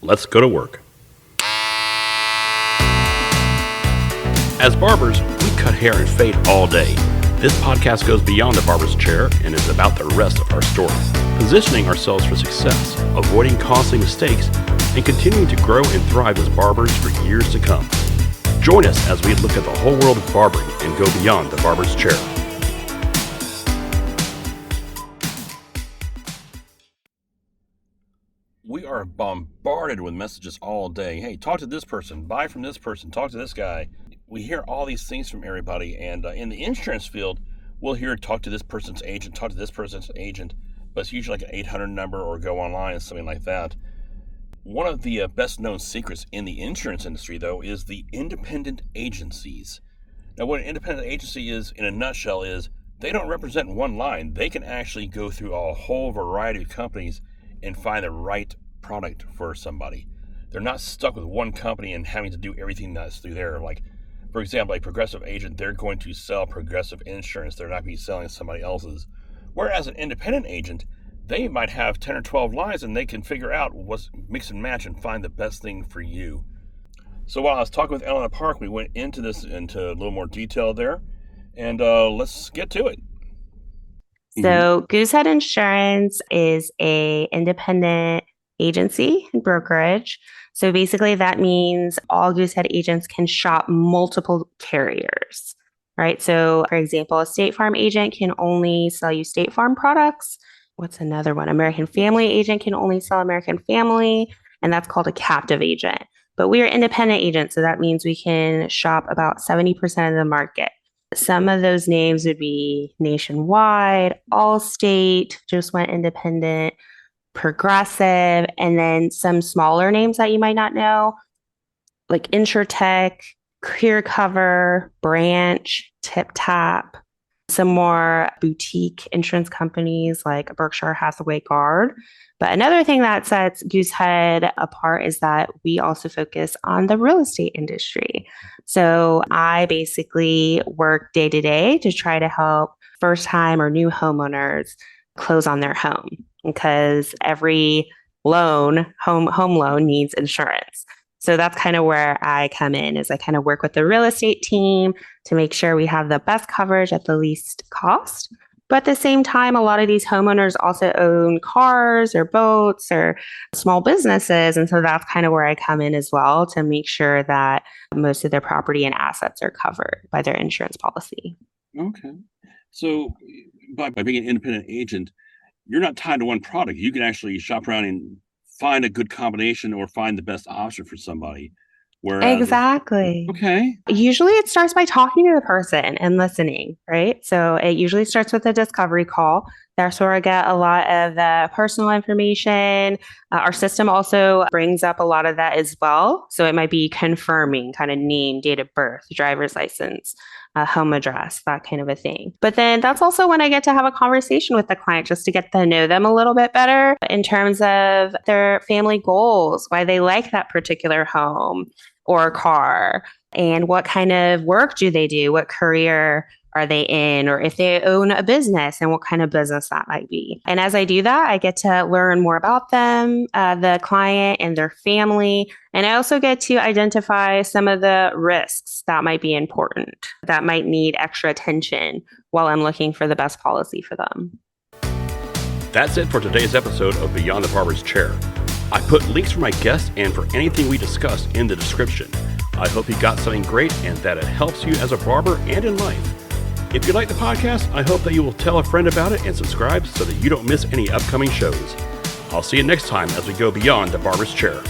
Let's go to work. As barbers, we cut hair and fade all day. This podcast goes beyond the barber's chair and is about the rest of our story, positioning ourselves for success, avoiding costly mistakes, and continuing to grow and thrive as barbers for years to come. Join us as we look at the whole world of barbering and go beyond the barber's chair. We are bombarded with messages all day. Hey, talk to this person, buy from this person, talk to this guy. We hear all these things from everybody, and in the insurance field, we'll hear talk to this person's agent, talk to this person's agent, but it's usually like an 800 number or go online and something like that. One of the best-known secrets in the insurance industry, though, is the independent agencies. Now, what an independent agency is, in a nutshell, is they don't represent one line. They can actually go through a whole variety of companies and find the right product for somebody. They're not stuck with one company and having to do everything that's through there. Like, for example, a Progressive agent, they're going to sell Progressive insurance. They're not going to be selling somebody else's. Whereas an independent agent, they might have 10 or 12 lines and they can figure out what's mix and match and find the best thing for you. So while I was talking with Ellena Park, we went into this into a little more detail there. And let's get to it. So Goosehead Insurance is a independent agency and brokerage. So basically that means all Goosehead agents can shop multiple carriers, right? So for example, a State Farm agent can only sell you State Farm products. What's another one? American Family agent can only sell American Family, and that's called a captive agent. But we are independent agents, so that means we can shop about 70% of the market. Some of those names would be Nationwide, Allstate, just went independent, Progressive, and then some smaller names that you might not know, like InsurTech, ClearCover, Branch, TipTap, some more boutique insurance companies like Berkshire Hathaway Guard. But another thing that sets Goosehead apart is that we also focus on the real estate industry. So I basically work day to day to try to help first-time or new homeowners close on their home, because every home loan needs insurance. So that's kind of where I come in, is I kind of work with the real estate team to make sure we have the best coverage at the least cost. But at the same time, a lot of these homeowners also own cars or boats or small businesses. And so that's kind of where I come in as well, to make sure that most of their property and assets are covered by their insurance policy. Okay. So by being an independent agent, you're not tied to one product. You can actually shop around and find a good combination or find the best option for somebody. Exactly. Okay. Usually it starts by talking to the person and listening, right? So it usually starts with a discovery call. That's where I get a lot of the personal information. Our system also brings up a lot of that as well. So it might be confirming kind of name, date of birth, driver's license, home address, that kind of a thing. But then that's also when I get to have a conversation with the client, just to get to know them a little bit better in terms of their family goals, why they like that particular home or car, and what kind of work do they do, what career are they in, or if they own a business and what kind of business that might be. And as I do that, I get to learn more about them, the client and their family. And I also get to identify some of the risks that might be important, that might need extra attention while I'm looking for the best policy for them. That's it for today's episode of Beyond the Barber's Chair. I put links for my guests and for anything we discussed in the description. I hope you got something great and that it helps you as a barber and in life. If you like the podcast, I hope that you will tell a friend about it and subscribe so that you don't miss any upcoming shows. I'll see you next time as we go beyond the barber's chair.